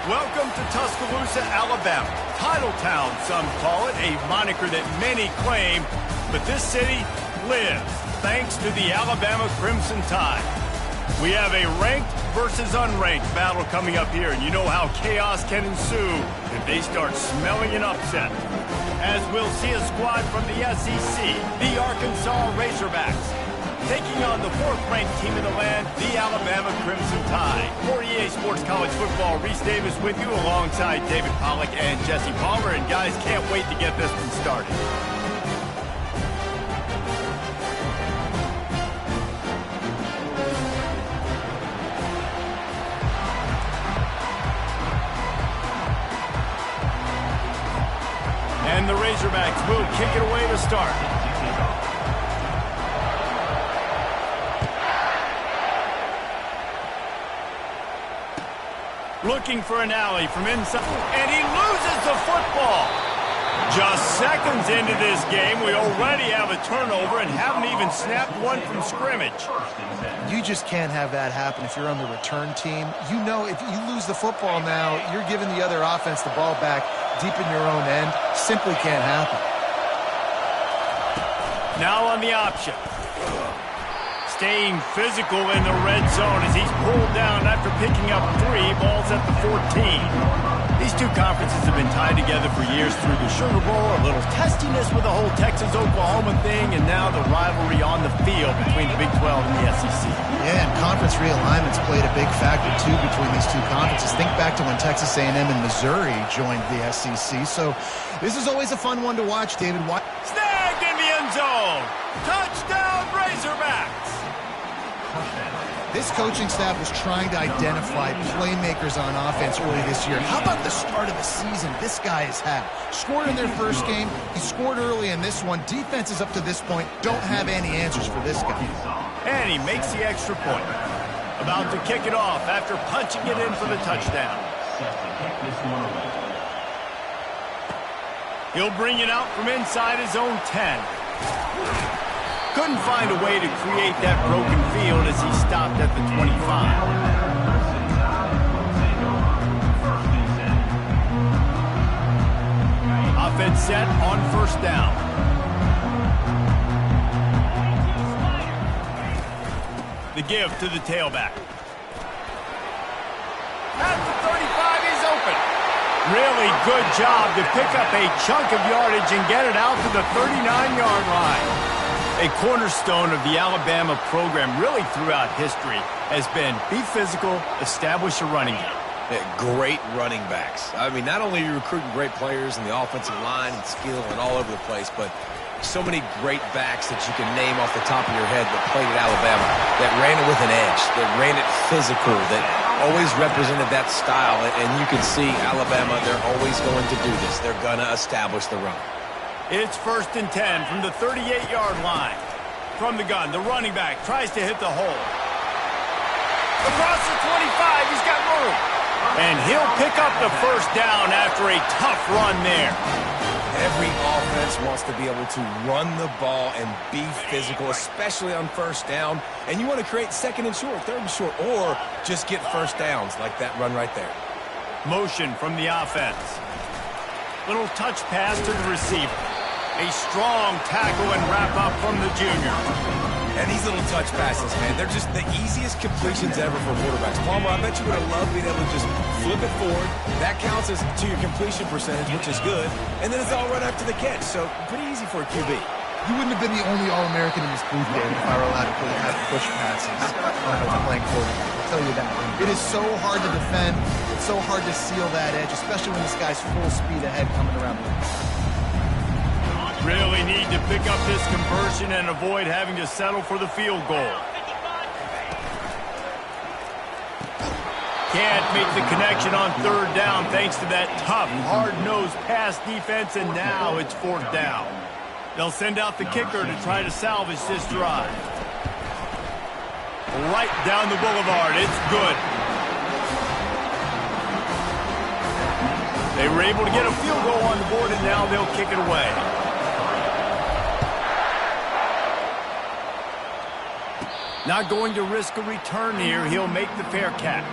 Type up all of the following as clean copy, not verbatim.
Welcome to Tuscaloosa, Alabama. Title Town, some call it, a moniker that many claim, but this city lives thanks to the Alabama Crimson Tide. We have a ranked versus unranked battle coming up here, and you know how chaos can ensue if they start smelling an upset. As we'll see a squad from the SEC, the Arkansas Razorbacks, taking on the fourth-ranked team in the land, the Alabama Crimson Tide. For EA Sports College Football, Reese Davis with you alongside David Pollack and Jesse Palmer. And guys, can't wait to get this one started. And the Razorbacks will kick it away to start. Looking for an alley from inside, and he loses the football. Just seconds into this game, we already have a turnover and haven't even snapped one from scrimmage. You just can't have that happen if you're on the return team. You know if you lose the football now, you're giving the other offense the ball back deep in your own end. Simply can't happen. Now on the option. Staying physical in the red zone as he's pulled down after picking up 3 balls at the 14. These two conferences have been tied together for years through the Sugar Bowl, a little testiness with the whole Texas-Oklahoma thing, and now the rivalry on the field between the Big 12 and the SEC. Yeah, and conference realignments played a big factor, too, between these two conferences. Think back to when Texas A&M and Missouri joined the SEC. So this is always a fun one to watch, David. Snagged in the end zone. Touchdown, Razorbacks. This coaching staff was trying to identify playmakers on offense early this year. How about the start of the season this guy has had? Scored in their first game. He scored early in this one. Defenses up to this point don't have any answers for this guy. And he makes the extra point. About to kick it off after punching it in for the touchdown. He'll bring it out from inside his own 10. Couldn't find a way to create that broken field as he stopped at the 25. Offense set on first down. The give to the tailback. At the 35, he's open. Really good job to pick up a chunk of yardage and get it out to the 39-yard line. A cornerstone of the Alabama program really throughout history has been be physical, establish a running game. Yeah, great running backs. I mean, not only are you recruiting great players in the offensive line and skill and all over the place, but so many great backs that you can name off the top of your head that played at Alabama, that ran it with an edge, that ran it physical, that always represented that style. And you can see Alabama, they're always going to do this. They're going to establish the run. It's 1st and 10 from the 38-yard line. From the gun, the running back tries to hit the hole. Across the 25, he's got room. And he'll pick up the first down after a tough run there. Every offense wants to be able to run the ball and be physical, especially on first down. And you want to create 2nd and short, 3rd and short, or just get first downs like that run right there. Motion from the offense. Little touch pass to the receiver. A strong tackle and wrap-up from the junior. And these little touch passes, man, they're just the easiest completions ever for quarterbacks. Palmer, I bet you would have loved being able to just flip it forward. That counts as to your completion percentage, which is good. And then it's all right after the catch, so pretty easy for a QB. You wouldn't have been the only All-American in this booth, David, if I were allowed to have push passes when I was playing quarterback. I'll tell you that. It is so hard to defend. It's so hard to seal that edge, especially when this guy's full speed ahead coming around the line. Really need to pick up this conversion and avoid having to settle for the field goal. Can't make the connection on 3rd down thanks to that tough, hard-nosed pass defense, and now it's 4th down. They'll send out the kicker to try to salvage this drive. Right down the boulevard. It's good. They were able to get a field goal on the board, and now they'll kick it away. Not going to risk a return here. He'll make the fair catch.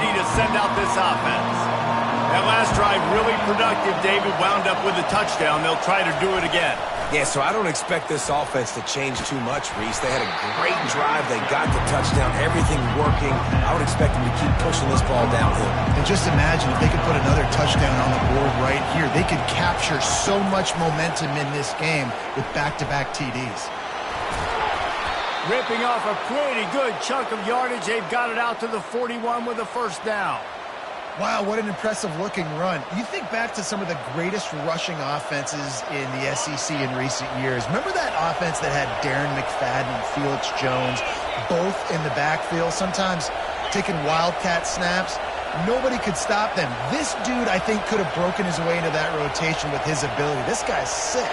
ready to send out this offense. That last drive really productive. David wound up with a touchdown. They'll try to do it again. Yeah, so I don't expect this offense to change too much, Reese. They had a great drive. They got the touchdown. Everything working. I would expect them to keep pushing this ball downhill. And just imagine if they could put another touchdown on the board right here. They could capture so much momentum in this game with back-to-back TDs. Ripping off a pretty good chunk of yardage. They've got it out to the 41 with a first down. Wow, what an impressive-looking run. You think back to some of the greatest rushing offenses in the SEC in recent years. Remember that offense that had Darren McFadden and Felix Jones both in the backfield, sometimes taking wildcat snaps? Nobody could stop them. This dude, I think, could have broken his way into that rotation with his ability. This guy's sick.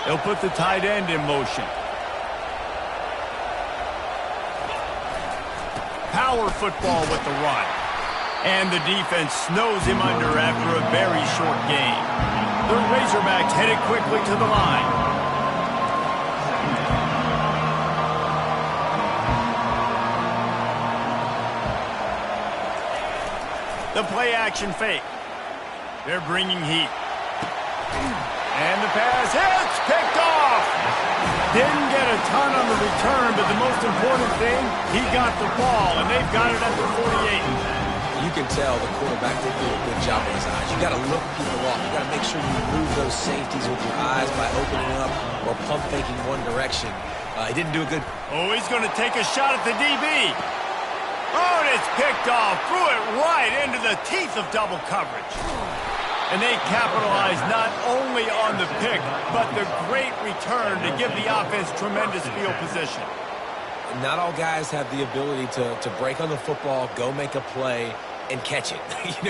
They'll put the tight end in motion. Power football with the run. And the defense snows him under after a very short game. The Razorbacks headed quickly to the line. The play-action fake. They're bringing heat. And the pass hits, picked off. Didn't get a ton on the return, but the most important thing, he got the ball, and they've got it at the 48. You can tell the quarterback did do a good job with his eyes. You got to look people off. You got to make sure you move those safeties with your eyes by opening up or pump faking one direction. He didn't do a good... Oh, he's going to take a shot at the DB. Oh, and it's picked off. Threw it right into the teeth of double coverage. And they capitalize not only on the pick, but the great return to give the offense tremendous field position. Not all guys have the ability to break on the football, go make a play, and catch it.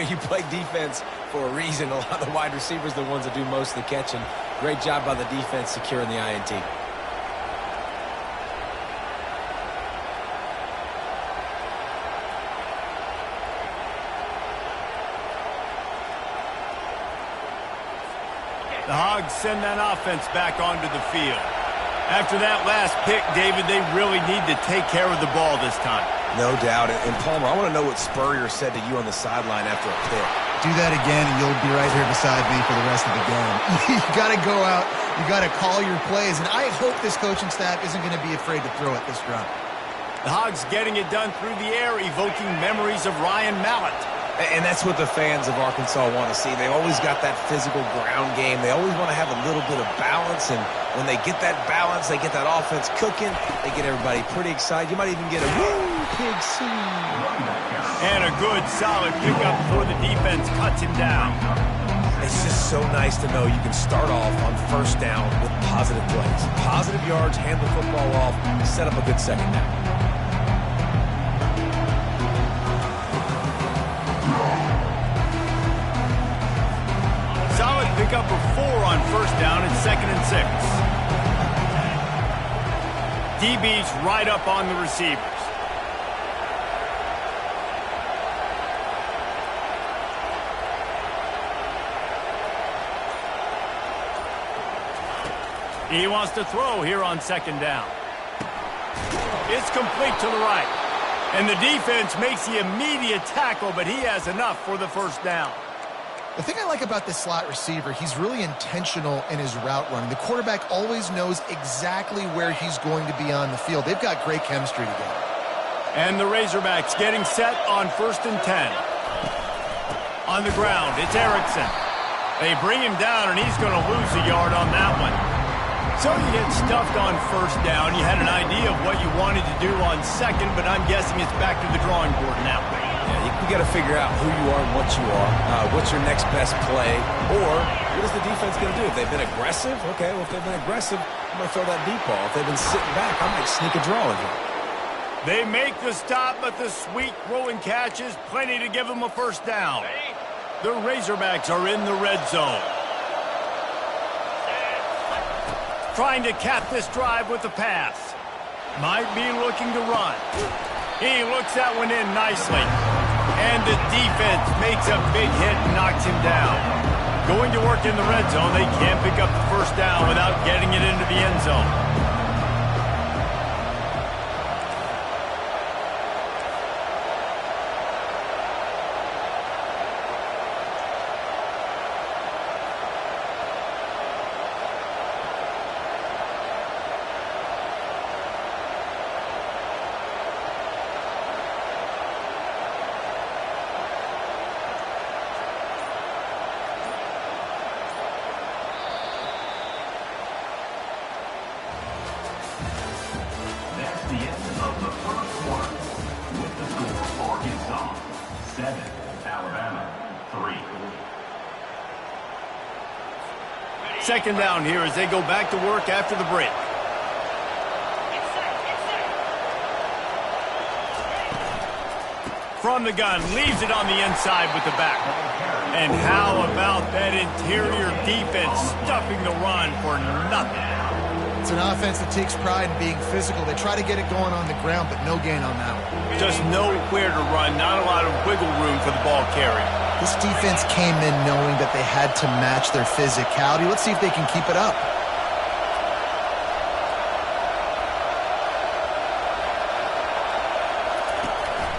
You play defense for a reason. A lot of the wide receivers are the ones that do most of the catching. Great job by the defense securing the INT. The Hogs send that offense back onto the field. After that last pick, David, they really need to take care of the ball this time. No doubt. And Palmer, I want to know what Spurrier said to you on the sideline after a pick. Do that again, and you'll be right here beside me for the rest of the game. You got to go out. You got to call your plays, and I hope this coaching staff isn't going to be afraid to throw it this round. The Hogs getting it done through the air, evoking memories of Ryan Mallett. And that's what the fans of Arkansas want to see. They always got that physical ground game. They always want to have a little bit of balance, and when they get that balance, they get that offense cooking, they get everybody pretty excited. You might even get a woo, Pig C. And a good, solid pickup before the defense cuts him down. It's just so nice to know you can start off on first down with positive plays. Positive yards, hand the football off, set up a good second down. Solid pickup of 4 on first down and 2nd and 6. DB's right up on the receivers. He wants to throw here on 2nd down. It's complete to the right. And the defense makes the immediate tackle, but he has enough for the first down. The thing I like about this slot receiver, he's really intentional in his route running. The quarterback always knows exactly where he's going to be on the field. They've got great chemistry together. And the Razorbacks getting set on 1st and 10. On the ground, it's Erickson. They bring him down, and he's going to lose a yard on that one. So you get stuffed on first down. You had an idea of what you wanted to do on 2nd, but I'm guessing it's back to the drawing board now. Yeah, you got to figure out who you are and what you are. What's your next best play? Or what is the defense going to do? If they've been aggressive, okay, well, if they've been aggressive, I'm going to throw that deep ball. If they've been sitting back, I might sneak a draw in here. They make the stop, but the sweet throw and catch is plenty to give them a first down. The Razorbacks are in the red zone. Trying to cap this drive with the pass. Might be looking to run. He looks that one in nicely. And the defense makes a big hit and knocks him down. Going to work in the red zone. They can't pick up the first down without getting it into the end zone. 7, Alabama, 3. Second down here as they go back to work after the break. From the gun, leaves it on the inside with the back. And how about that interior defense stuffing the run for nothing? It's an offense that takes pride in being physical. They try to get it going on the ground, but no gain on that one. Just nowhere to run, not a lot of wiggle room for the ball carrier. This defense came in knowing that they had to match their physicality. Let's see if they can keep it up.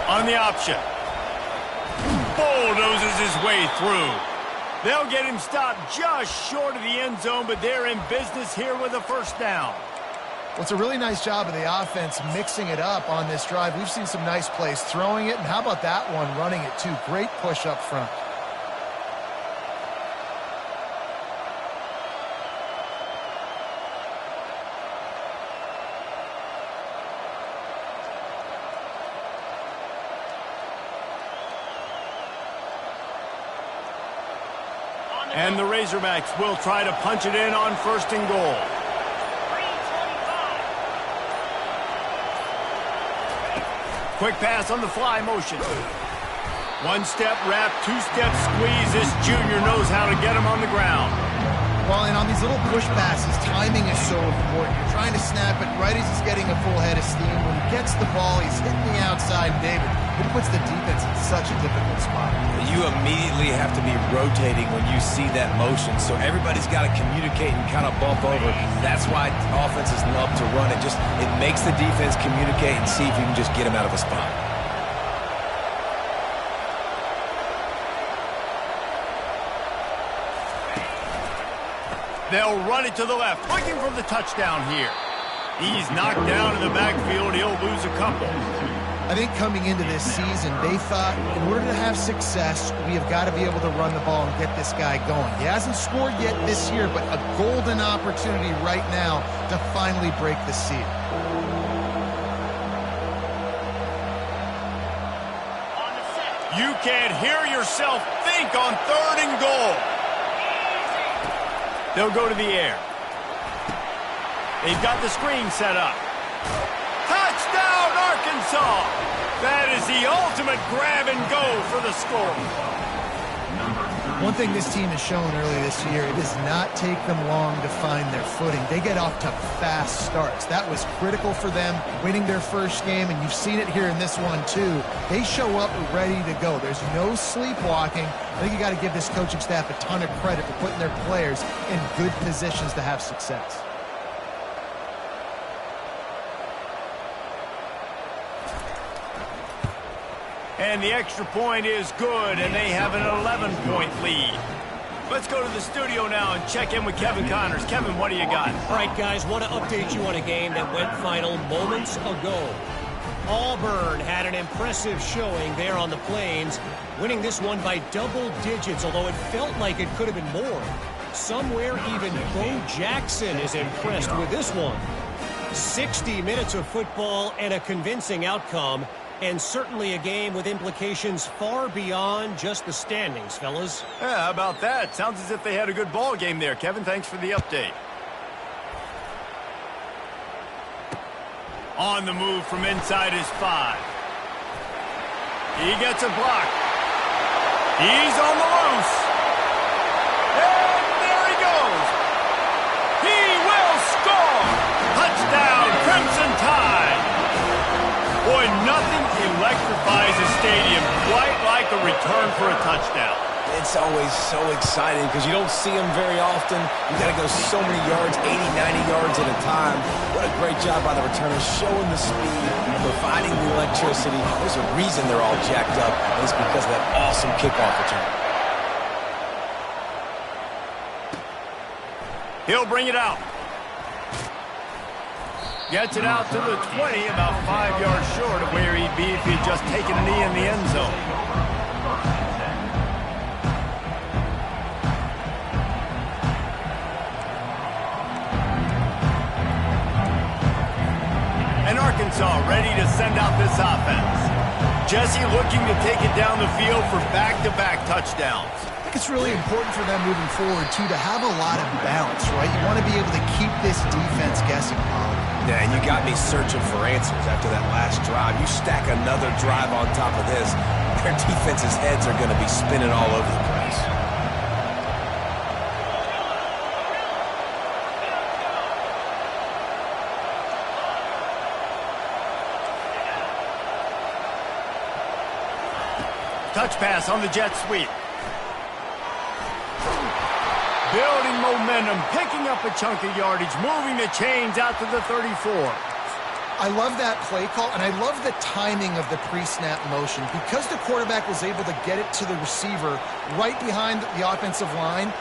On the option. Bulldozes his way through. They'll get him stopped just short of the end zone, but they're in business here with a first down. Well, it's a really nice job of the offense mixing it up on this drive. We've seen some nice plays throwing it, and how about that one running it too? Great push up front. And the Razorbacks will try to punch it in on first and goal. Quick pass on the fly motion. One step wrap, two step squeeze. This junior knows how to get him on the ground. Well, and on these little push passes, timing is so important. You're trying to snap it right as he's getting a full head of steam. When he gets the ball, he's hitting the outside. David, it puts the defense in such a difficult spot. You immediately have to be rotating when you see that motion, so everybody's got to communicate and kind of bump over. That's why offenses love to run it. It makes the defense communicate and see if you can just get him out of a spot. They'll run it to the left, looking for the touchdown here. He's knocked down in the backfield. He'll lose a couple. I think coming into this season, they thought in order to have success, we have got to be able to run the ball and get this guy going. He hasn't scored yet this year, but a golden opportunity right now to finally break the seal. You can't hear yourself think on third and goal. They'll go to the air. They've got the screen set up. Touchdown, Arkansas! That is the ultimate grab and go for the score. One thing this team has shown early this year, it does not take them long to find their footing. They get off to fast starts. That was critical for them, winning their first game, and you've seen it here in this one too. They show up ready to go. There's no sleepwalking. I think you got to give this coaching staff a ton of credit for putting their players in good positions to have success. And the extra point is good, and they have an 11-point lead. Let's go to the studio now and check in with Kevin Connors. Kevin, what do you got? All right, guys, want to update you on a game that went final moments ago. Auburn had an impressive showing there on the Plains, winning this one by double digits, although it felt like it could have been more. Somewhere even Bo Jackson is impressed with this one. 60 minutes of football and a convincing outcome, and certainly a game with implications far beyond just the standings, fellas. Yeah, how about that? Sounds as if they had a good ball game there. Kevin, thanks for the update. On the move from inside his 5. He gets a block. He's on the loose. And there he goes. He will score. Touchdown, Crimson Tide. Boy, nothing electrifies a stadium quite like a return for a touchdown. It's always so exciting because you don't see them very often. You got to go so many yards, 80, 90 yards at a time. What a great job by the returners, showing the speed, providing the electricity. There's a reason they're all jacked up, and it's because of that awesome kickoff return. He'll bring it out. Gets it out to the 20, about 5 yards short of where he'd be if he'd just taken a knee in the end zone. And Arkansas ready to send out this offense. Jesse looking to take it down the field for back-to-back touchdowns. I think it's really important for them moving forward, too, to have a lot of bounce, right? You want to be able to keep this defense guessing, Pollard. Yeah, and you got me searching for answers after that last drive. You stack another drive on top of this, their defense's heads are going to be spinning all over the place. Touch pass on the jet sweep. Building momentum, picking up a chunk of yardage, moving the chains out to the 34. I love that play call, and I love the timing of the pre-snap motion. Because the quarterback was able to get it to the receiver right behind the offensive line,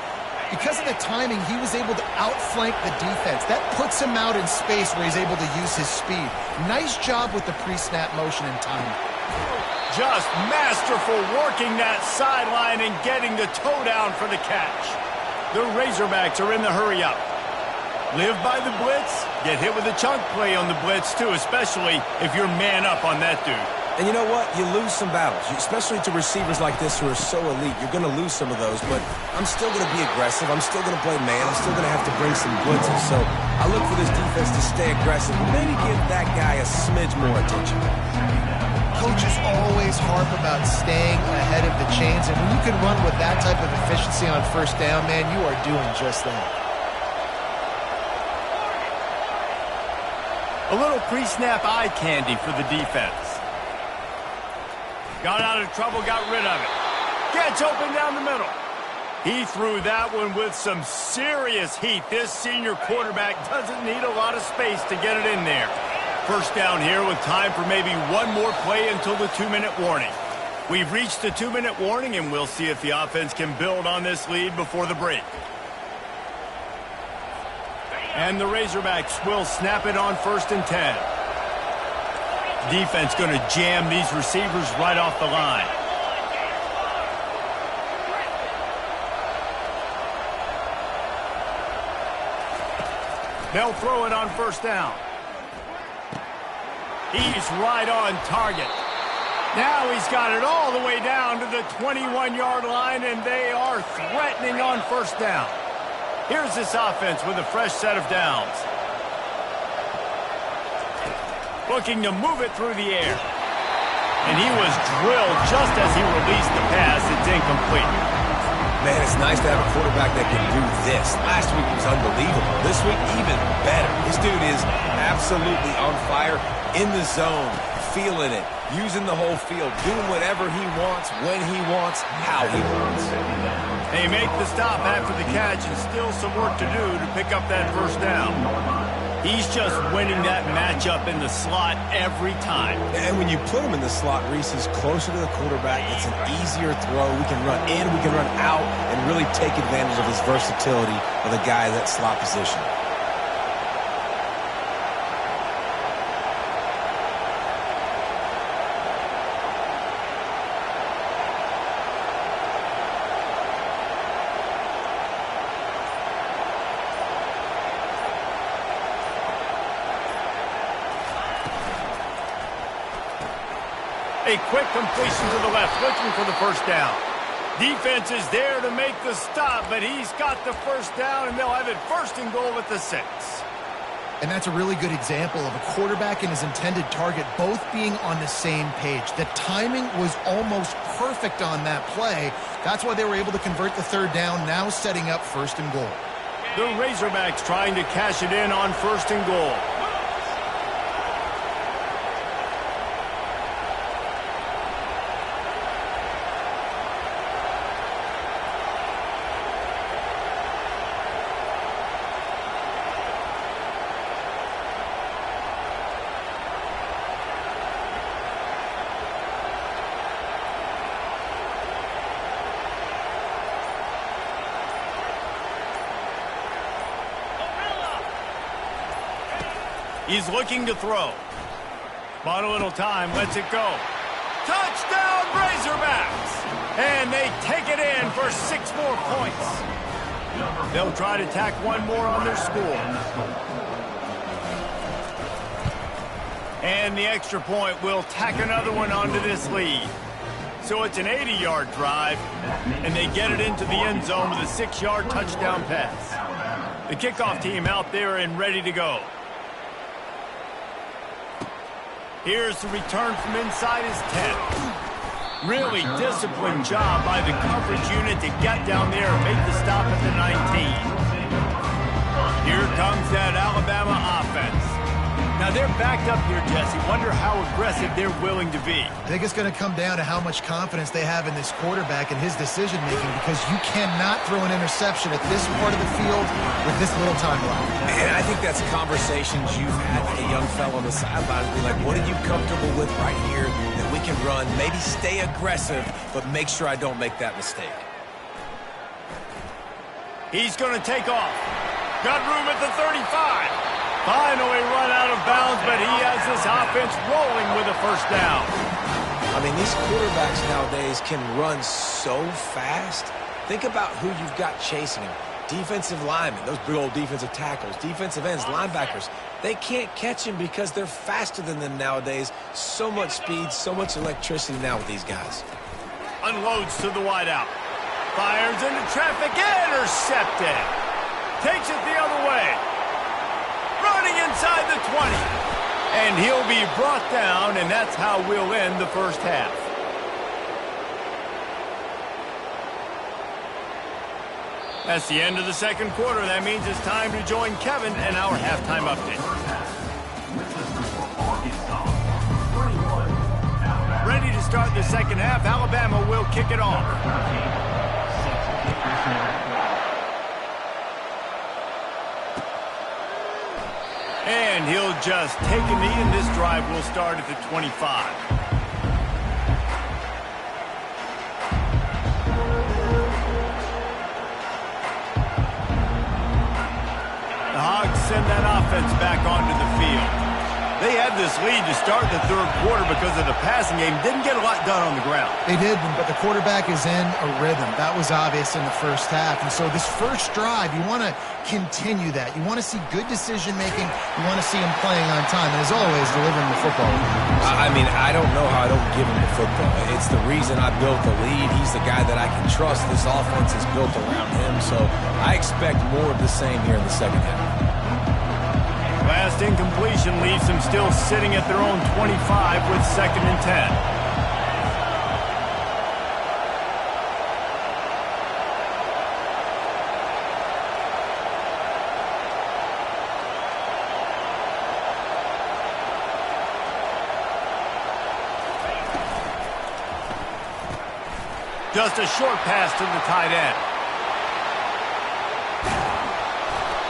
because of the timing, he was able to outflank the defense. That puts him out in space where he's able to use his speed. Nice job with the pre-snap motion and timing. Just masterful working that sideline and getting the toe down for the catch. The Razorbacks are in the hurry-up. Live by the blitz, get hit with a chunk play on the blitz, too, especially if you're man up on that dude. And you know what? You lose some battles, especially to receivers like this who are so elite. You're going to lose some of those, but I'm still going to be aggressive. I'm still going to play man. I'm still going to have to bring some blitzes. So I look for this defense to stay aggressive and maybe give that guy a smidge more attention. Coaches always harp about staying ahead of the chains, and when you can run with that type of efficiency on first down, man, you are doing just that. A little pre-snap eye candy for the defense. Got out of trouble, got rid of it. Gets open down the middle. He threw that one with some serious heat. This senior quarterback doesn't need a lot of space to get it in there. First down here with time for maybe one more play until the 2-minute warning. We've reached the 2-minute warning, and we'll see if the offense can build on this lead before the break. And the Razorbacks will snap it on 1st and 10. Defense going to jam these receivers right off the line. They'll throw it on 1st down. He's right on target. Now he's got it all the way down to the 21-yard line, and they are threatening on 1st down. Here's this offense with a fresh set of downs. Looking to move it through the air. And he was drilled just as he released the pass. It's incomplete. Man, it's nice to have a quarterback that can do this. Last week was unbelievable. This week, even better. This dude is absolutely on fire, in the zone, feeling it, using the whole field, doing whatever he wants, when he wants, how he wants. They make the stop after the catch, and still some work to do to pick up that 1st down. He's just winning that matchup in the slot every time. And when you put him in the slot, Reese, he's closer to the quarterback. It's an easier throw. We can run in, we can run out, and really take advantage of his versatility of the guy in that slot position. A quick completion to the left, looking for the 1st down. Defense is there to make the stop, but he's got the 1st down, and they'll have it 1st and goal at the 6. And that's a really good example of a quarterback and his intended target both being on the same page. The timing was almost perfect on that play. That's why they were able to convert the 3rd down, now setting up 1st and goal. The Razorbacks trying to cash it in on 1st and goal. He's looking to throw. Bought a little time, lets it go. Touchdown, Razorbacks! And they take it in for 6 more points. They'll try to tack one more on their score. And the extra point will tack another one onto this lead. So it's an 80-yard drive, and they get it into the end zone with a 6-yard touchdown pass. The kickoff team out there and ready to go. Here's the return from inside his 10. Really disciplined job by the coverage unit to get down there and make the stop at the 19. Here comes that Alabama offense. Now they're backed up here, Jesse. Wonder how aggressive they're willing to be. I think it's going to come down to how much confidence they have in this quarterback and his decision-making, because you cannot throw an interception at this part of the field with this little time left. And I think that's conversations you've had with a young fellow on the sideline. Be like, what are you comfortable with right here that we can run? Maybe stay aggressive, but make sure I don't make that mistake. He's going to take off. Got room at the 35. Finally run out of bounds, but he has this offense rolling with a first down. I mean, these quarterbacks nowadays can run so fast. Think about who you've got chasing him. Defensive linemen, those big old defensive tackles, defensive ends, linebackers. They can't catch him because they're faster than them nowadays. So much speed, so much electricity now with these guys. Unloads to the wideout. Fires into traffic, intercepted. Takes it the other way. Running inside the 20. And he'll be brought down, and that's how we'll end the first half. That's the end of the second quarter. That means it's time to join Kevin and our halftime update. Ready to start the second half. Alabama will kick it off. And he'll just take a knee, and this drive will start at the 25. The Hogs send that offense back onto the field. They had this lead to start the third quarter because of the passing game. Didn't get a lot done on the ground. They did, but the quarterback is in a rhythm. That was obvious in the first half. And so this first drive, you want to continue that. You want to see good decision-making. You want to see him playing on time. And as always, delivering the football. I mean, I don't know how I don't give him the football. It's the reason I built the lead. He's the guy that I can trust. This offense is built around him. So I expect more of the same here in the second half. Last incompletion leaves them still sitting at their own 25 with 2nd and 10. Just a short pass to the tight end.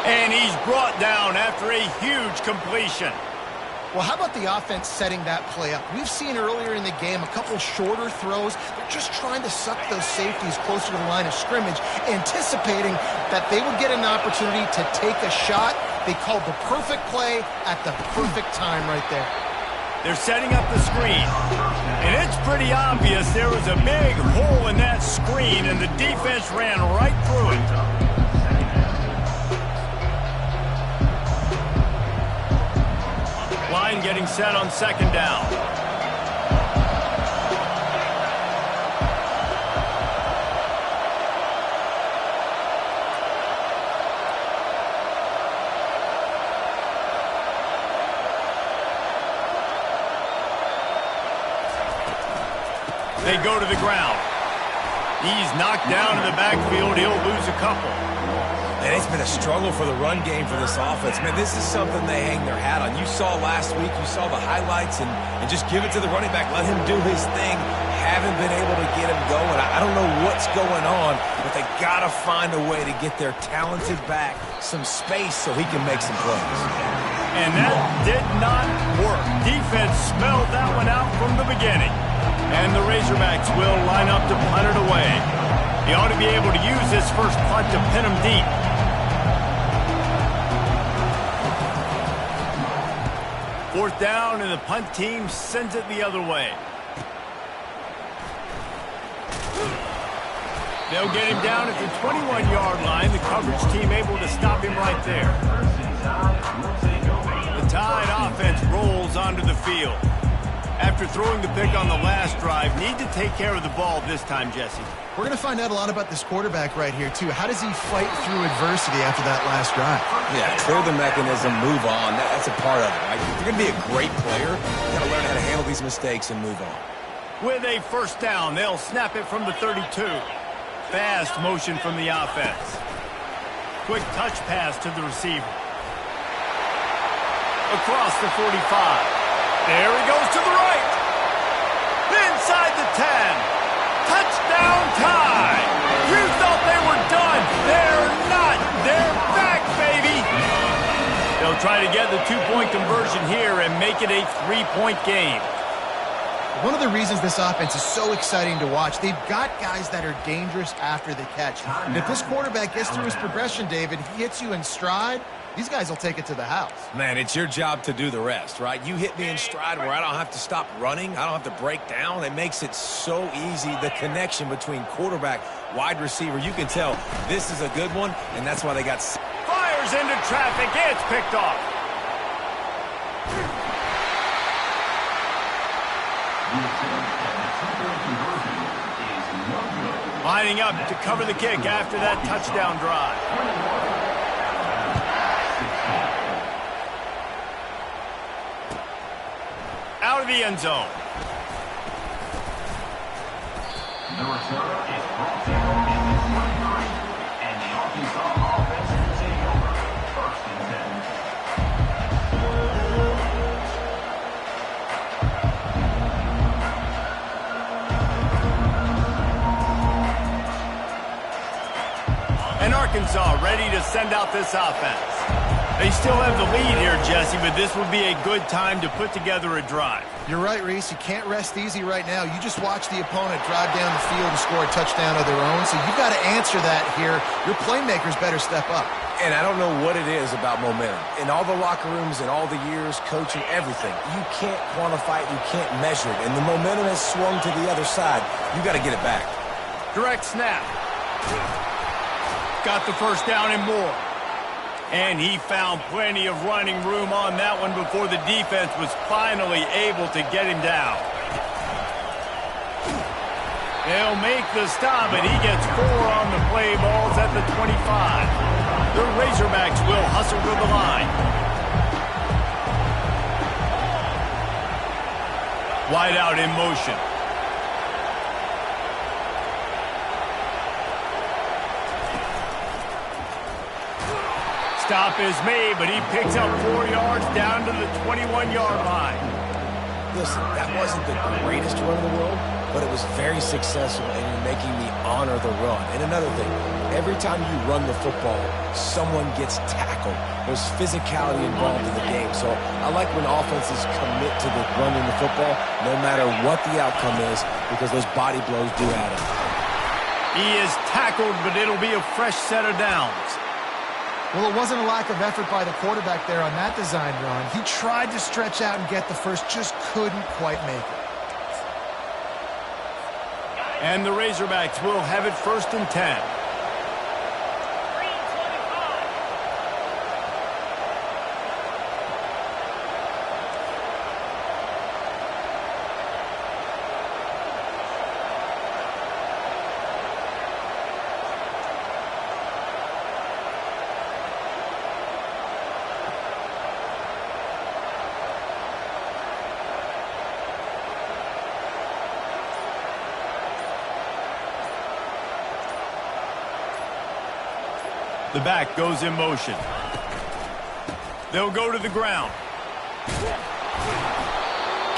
And he's brought down after a huge completion. Well, how about the offense setting that play up? We've seen earlier in the game a couple shorter throws. They're just trying to suck those safeties closer to the line of scrimmage, anticipating that they would get an opportunity to take a shot. They called the perfect play at the perfect time right there. They're setting up the screen. And it's pretty obvious there was a big hole in that screen, and the defense ran right through it. Line getting set on 2nd down. They go to the ground. He's knocked down in the backfield. He'll lose a couple. And it's been a struggle for the run game for this offense. Man, this is something they hang their hat on. You saw last week, you saw the highlights, and just give it to the running back. Let him do his thing. Haven't been able to get him going. I don't know what's going on, but they got to find a way to get their talented back some space so he can make some plays. And that did not work. Defense smelled that one out from the beginning. And the Razorbacks will line up to punt it away. He ought to be able to use this first punt to pin him deep. Fourth down, and the punt team sends it the other way. They'll get him down at the 21-yard line. The coverage team able to stop him right there. The Tide offense rolls onto the field. After throwing the pick on the last drive, need to take care of the ball this time, Jesse. We're going to find out a lot about this quarterback right here, too. How does he fight through adversity after that last drive? Yeah, clear the mechanism, move on. That's a part of it, right? If you're going to be a great player, you got to learn how to handle these mistakes and move on. With a first down, they'll snap it from the 32. Fast motion from the offense. Quick touch pass to the receiver. Across the 45. There he goes to the right. Inside the 10. Touchdown Tide. You thought they were done. They're not. They're back, baby. They'll try to get the two-point conversion here and make it a three-point game. One of the reasons this offense is so exciting to watch, they've got guys that are dangerous after the catch. And if this quarterback gets through his progression, David, he hits you in stride, these guys will take it to the house. Man, it's your job to do the rest, right? You hit me in stride where I don't have to stop running. I don't have to break down. It makes it so easy, the connection between quarterback, wide receiver. You can tell this is a good one, and that's why they got... Fires into traffic. It's picked off. Lining up to cover the kick after that touchdown drive. Out of the end zone. The return is brought to you in the 23, and the Arkansas offense will take over. First and 10. And Arkansas ready to send out this offense. They still have the lead here, Jesse, but this would be a good time to put together a drive. You're right, Reese. You can't rest easy right now. You just watch the opponent drive down the field and score a touchdown of their own, so you've got to answer that here. Your playmakers better step up. And I don't know what it is about momentum. In all the locker rooms and all the years, coaching, everything, you can't quantify it, you can't measure it. And the momentum has swung to the other side. You got to get it back. Direct snap. Got the first down and more. And he found plenty of running room on that one before the defense was finally able to get him down. They'll make the stop, and he gets 4 on the play balls at the 25. The Razorbacks will hustle to the line. Wide out in motion. Stop is made, but he picks up 4 yards down to the 21-yard line. Listen, that wasn't the greatest run in the world, but it was very successful, and you're making me honor the run. And another thing, every time you run the football, someone gets tackled. There's physicality involved in the game. So I like when offenses commit to the running the football, no matter what the outcome is, because those body blows do add up. He is tackled, but it'll be a fresh set of downs. Well, it wasn't a lack of effort by the quarterback there on that design run. He tried to stretch out and get the first, just couldn't quite make it. And the Razorbacks will have it first and 10. The back goes in motion. They'll go to the ground.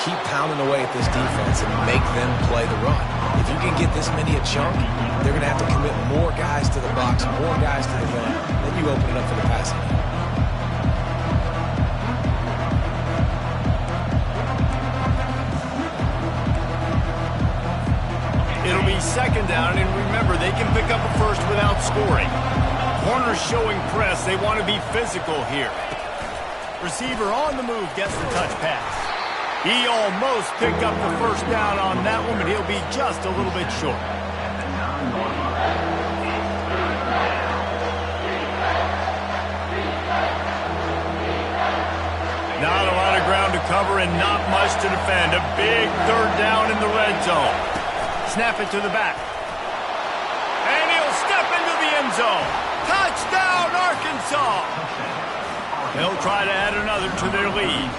Keep pounding away at this defense and make them play the run. If you can get this many a chunk, they're going to have to commit more guys to the box, more guys to the run. Then you open it up for the passing. It'll be second down, and remember, they can pick up a first without scoring. Corners showing press. They want to be physical here. Receiver on the move gets the touch pass. He almost picked up the first down on that one, but he'll be just a little bit short. to defend. A big third down in the red zone. Snap it to the back. And he'll step into the end zone. Touchdown, Arkansas! They'll try to add another to their lead.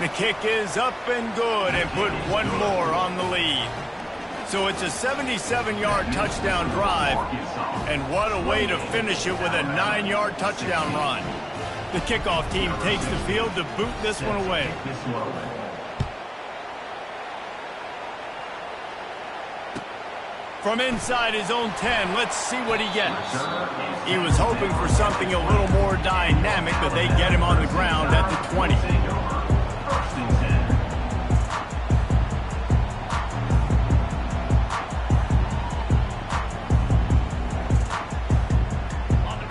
The kick is up and good and put one more on the lead. So it's a 77-yard touchdown drive, and what a way to finish it with a 9-yard touchdown run. The kickoff team takes the field to boot this one away. From inside his own 10, let's see what he gets. He was hoping for something a little more dynamic, but they get him on the ground at the 20.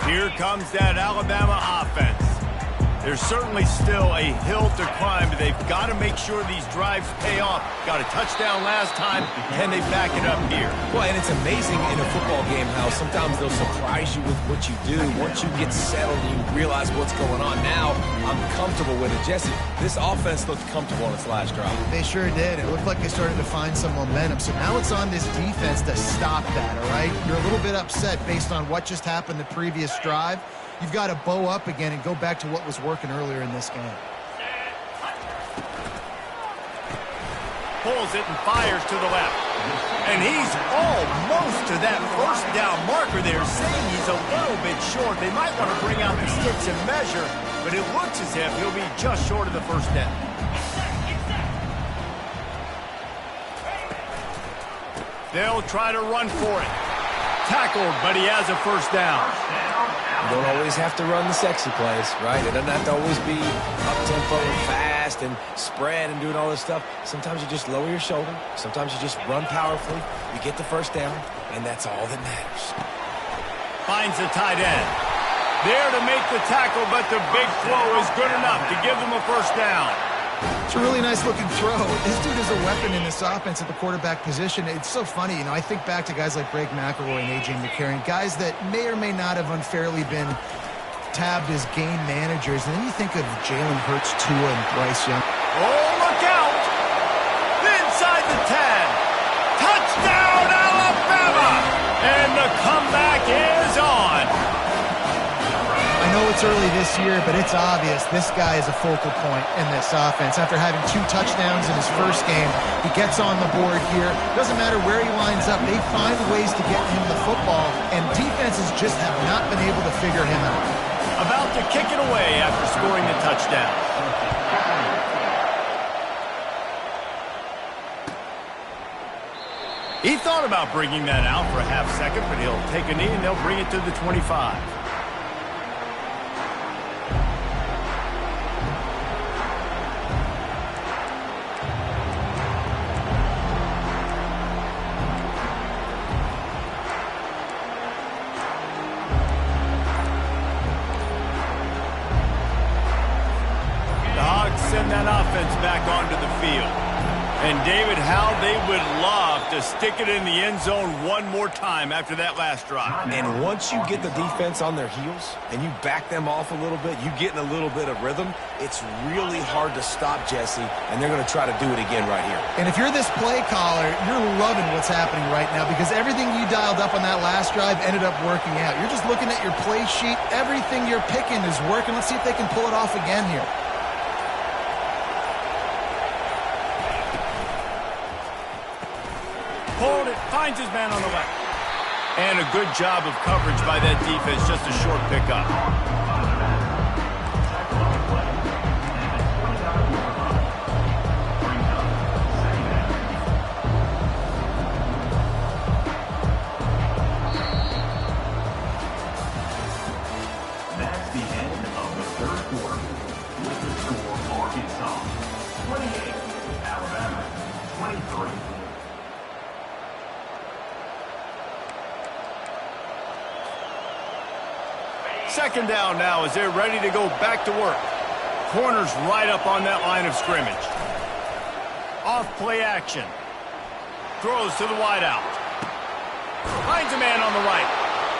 Here comes that Alabama offense. There's certainly still a hill to climb, but they've got to make sure these drives pay off. Got a touchdown last time. Can they back it up here? Well, and it's amazing in a football game how sometimes they'll surprise you with what you do. Once you get settled and you realize what's going on, now I'm comfortable with it. Jesse, this offense looked comfortable on its last drive. They sure did. It looked like they started to find some momentum. So now it's on this defense to stop that, all right? You're a little bit upset based on what just happened the previous drive. You've got to bow up again and go back to what was working earlier in this game. Pulls it and fires to the left. And he's almost to that first down marker there, saying he's a little bit short. They might want to bring out the sticks and measure, but it looks as if he'll be just short of the first down. They'll try to run for it. Tackled, but he has a first down. You don't always have to run the sexy plays, right? It doesn't have to always be up-tempo and fast and spread and doing all this stuff. Sometimes you just lower your shoulder. Sometimes you just run powerfully. You get the first down, and that's all that matters. Finds the tight end. There to make the tackle, but the big throw is good enough to give them a first down. It's a really nice-looking throw. This dude is a weapon in this offense at the quarterback position. It's so funny, you know, I think back to guys like Greg McElroy and A.J. McCarron, guys that may or may not have unfairly been tabbed as game managers. And then you think of Jalen Hurts, Tua, and Bryce Young. Oh, look out! Inside the 10. Touchdown, Alabama! And the comeback is on. I know it's early this year, but it's obvious this guy is a focal point in this offense. After having 2 touchdowns in his first game, he gets on the board here. Doesn't matter where he lines up, they find ways to get him the football, and defenses just have not been able to figure him out. About to kick it away after scoring the touchdown. He thought about bringing that out for a half second, but he'll take a knee and they'll bring it to the 25. Send that offense back onto the field. And David, how they would love to stick it in the end zone one more time after that last drive. And once you get the defense on their heels and you back them off a little bit, you get in a little bit of rhythm, it's really hard to stop, Jesse, and they're going to try to do it again right here. And if you're this play caller, you're loving what's happening right now because everything you dialed up on that last drive ended up working out. You're just looking at your play sheet. Everything you're picking is working. Let's see if they can pull it off again here. Pulled it, finds his man on the left. And a good job of coverage by that defense, just a short pickup. That's the end of the third quarter. With the score, Arkansas 28, Alabama 23. Second down now as they're ready to go back to work. Corners right up on that line of scrimmage. Off play action. Throws to the wideout. Finds a man on the right.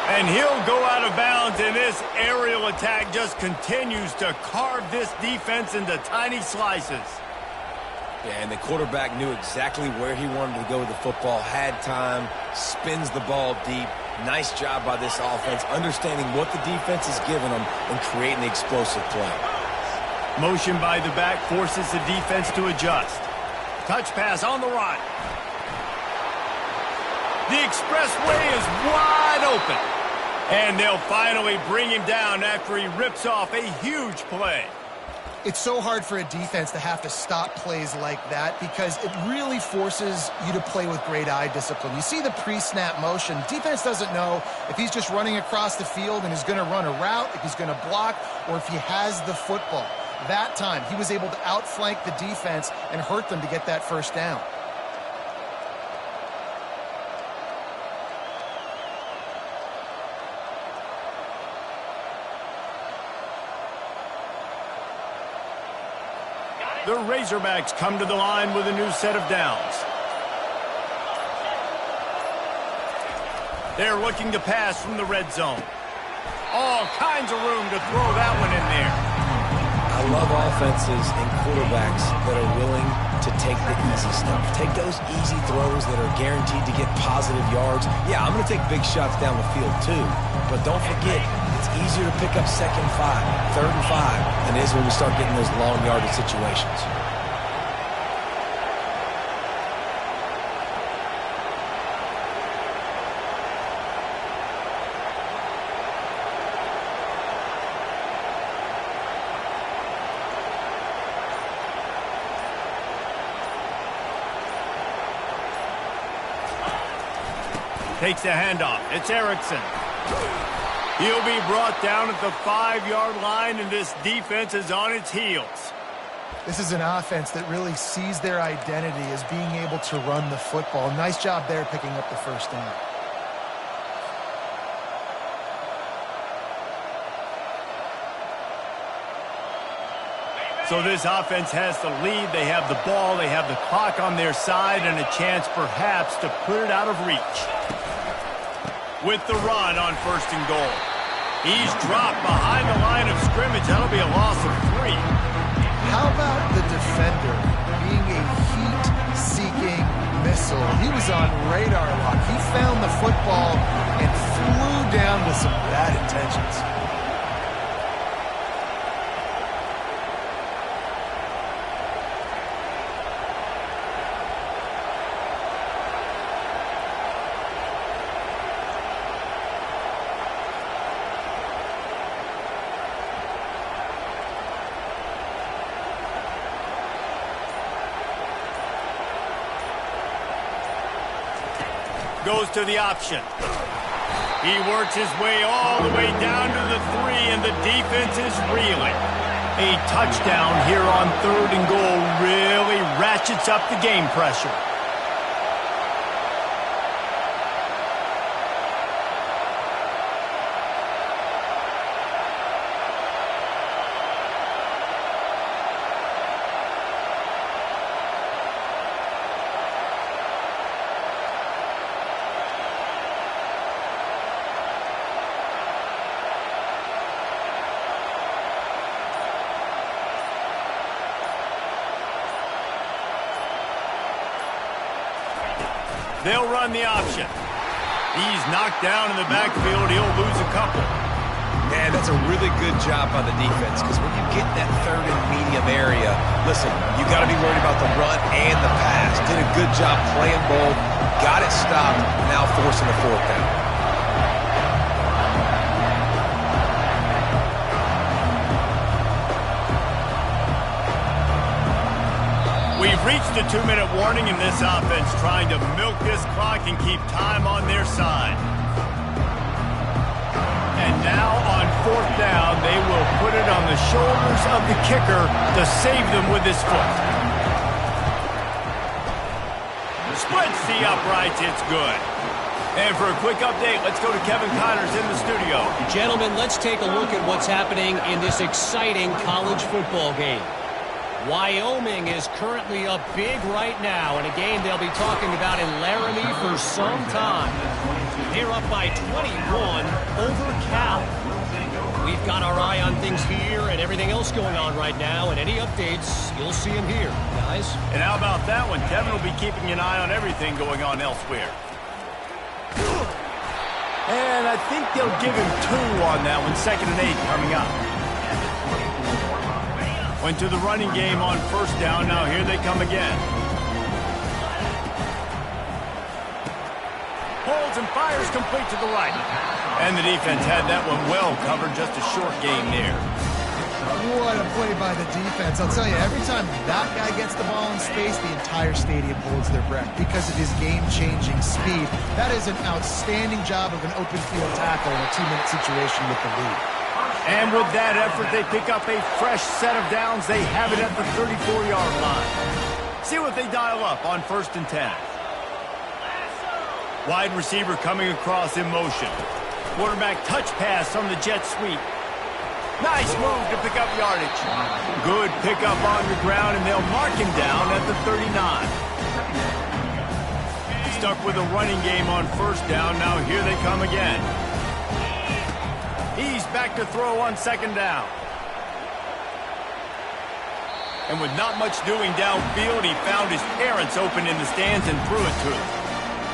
And he'll go out of bounds, and this aerial attack just continues to carve this defense into tiny slices. Yeah, and the quarterback knew exactly where he wanted to go with the football, had time, spins the ball deep. Nice job by this offense, understanding what the defense is giving them and creating the explosive play. Motion by the back forces the defense to adjust. Touch pass on the run. The expressway is wide open. And they'll finally bring him down after he rips off a huge play. It's so hard for a defense to have to stop plays like that because it really forces you to play with great eye discipline. You see the pre-snap motion. Defense doesn't know if he's just running across the field and is going to run a route, if he's going to block, or if he has the football. That time, he was able to outflank the defense and hurt them to get that first down. The Razorbacks come to the line with a new set of downs. They're looking to pass from the red zone. All kinds of room to throw that one in there. I love offenses and quarterbacks that are willing to take the easy stuff. Take those easy throws that are guaranteed to get positive yards. Yeah, I'm going to take big shots down the field too. But don't forget, it's easier to pick up 2nd and 5, 3rd and 5 than it is when we start getting those long yardage situations. Takes the handoff. It's Erickson. He'll be brought down at the 5-yard line, and this defense is on its heels. This is an offense that really sees their identity as being able to run the football. Nice job there picking up the first down. So this offense has the lead. They have the ball. They have the clock on their side and a chance perhaps to put it out of reach. With the run on 1st and goal. He's dropped behind the line of scrimmage. That'll be a loss of 3. How about the defender being a heat-seeking missile? He was on radar lock. He found the football and flew down with some bad intentions. Goes to the option. He works his way all the way down to the 3, and the defense is reeling. A touchdown here on 3rd and goal really ratchets up the game pressure. They'll run the option. He's knocked down in the backfield. He'll lose a couple. Man, that's a really good job by the defense because when you get in that 3rd and medium area, listen, you got to be worried about the run and the pass. Did a good job playing both, got it stopped, now forcing the 4th down. We've reached a 2-minute warning in this offense, trying to milk this clock and keep time on their side. And now on 4th down, they will put it on the shoulders of the kicker to save them with his foot. Splits the uprights, it's good. And for a quick update, let's go to Kevin Connors in the studio. Gentlemen, let's take a look at what's happening in this exciting college football game. Wyoming is currently up big right now in a game they'll be talking about in Laramie for some time. They're up by 21 over Cal. We've got our eye on things here and everything else going on right now, and any updates, you'll see them here, guys. And how about that one? Kevin will be keeping an eye on everything going on elsewhere. And I think they'll give him 2 on that one. 2nd and 8 coming up. Went to the running game on 1st down. Now here they come again. Holds and fires complete to the right. And the defense had that one well covered. Just a short gain there. What a play by the defense. I'll tell you, every time that guy gets the ball in space, the entire stadium holds their breath because of his game-changing speed. That is an outstanding job of an open field tackle in a 2-minute situation with the lead. And with that effort, they pick up a fresh set of downs. They have it at the 34-yard line. See what they dial up on 1st and 10. Wide receiver coming across in motion. Quarterback touch pass on the jet sweep. Nice move to pick up yardage. Good pickup on the ground, and they'll mark him down at the 39. Stuck with a running game on 1st down. Now here they come again. He's back to throw on 2nd down. And with not much doing downfield, he found his parents open in the stands and threw it to them.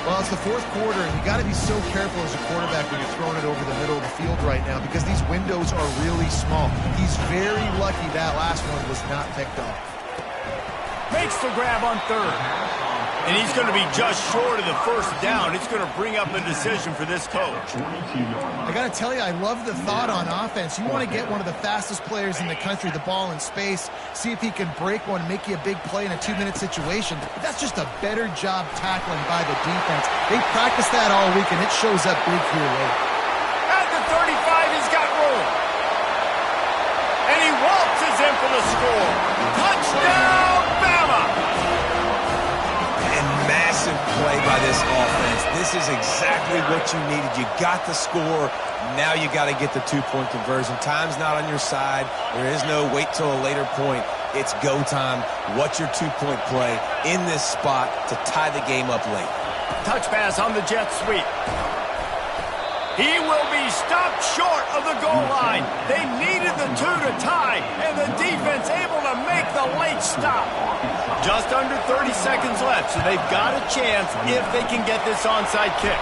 Well, it's the 4th quarter, and you got to be so careful as a quarterback when you're throwing it over the middle of the field right now because these windows are really small. He's very lucky that last one was not picked off. Makes the grab on 3rd. And he's going to be just short of the 1st down. It's going to bring up a decision for this coach. I got to tell you, I love the thought on offense. You want to get one of the fastest players in the country the ball in space, see if he can break one and make you a big play in a 2-minute situation. But that's just a better job tackling by the defense. They practiced that all week, and it shows up big here late. At the 35, he's got room. And he waltzes in for the score. Touchdown, Bama! Massive play by this offense. This is exactly what you needed. You got the score. Now you got to get the 2-point conversion. Time's not on your side. There is no wait till a later point. It's go time. What's your 2-point play in this spot to tie the game up late? Touch pass on the jet sweep. He will be stopped short of the goal line. They needed the 2 to tie, and the defense able to make the late stop. Just under 30 seconds left, so they've got a chance if they can get this onside kick.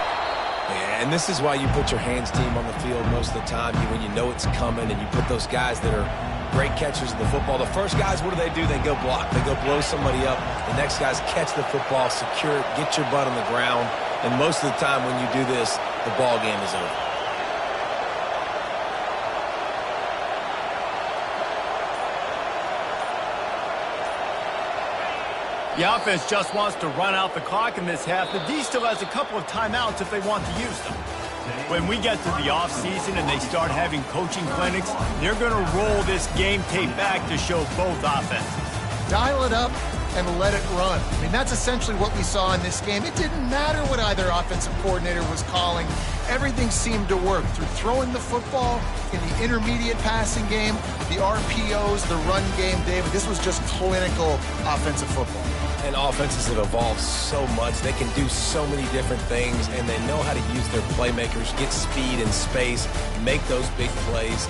Yeah, and this is why you put your hands team on the field most of the time when you know it's coming, and you put those guys that are great catchers of the football. The first guys, what do? They go block. They go blow somebody up. The next guys catch the football, secure it, get your butt on the ground. And most of the time when you do this, the ball game is over. The offense just wants to run out the clock in this half. The D still has a couple of timeouts if they want to use them. When we get to the offseason and they start having coaching clinics, they're going to roll this game tape back to show both offenses. Dial it up and let it run. I mean, that's essentially what we saw in this game. It didn't matter what either offensive coordinator was calling. Everything seemed to work through throwing the football in the intermediate passing game, the RPOs, the run game. David, this was just clinical offensive football. And offenses have evolved so much. They can do so many different things, and they know how to use their playmakers, get speed and space, make those big plays.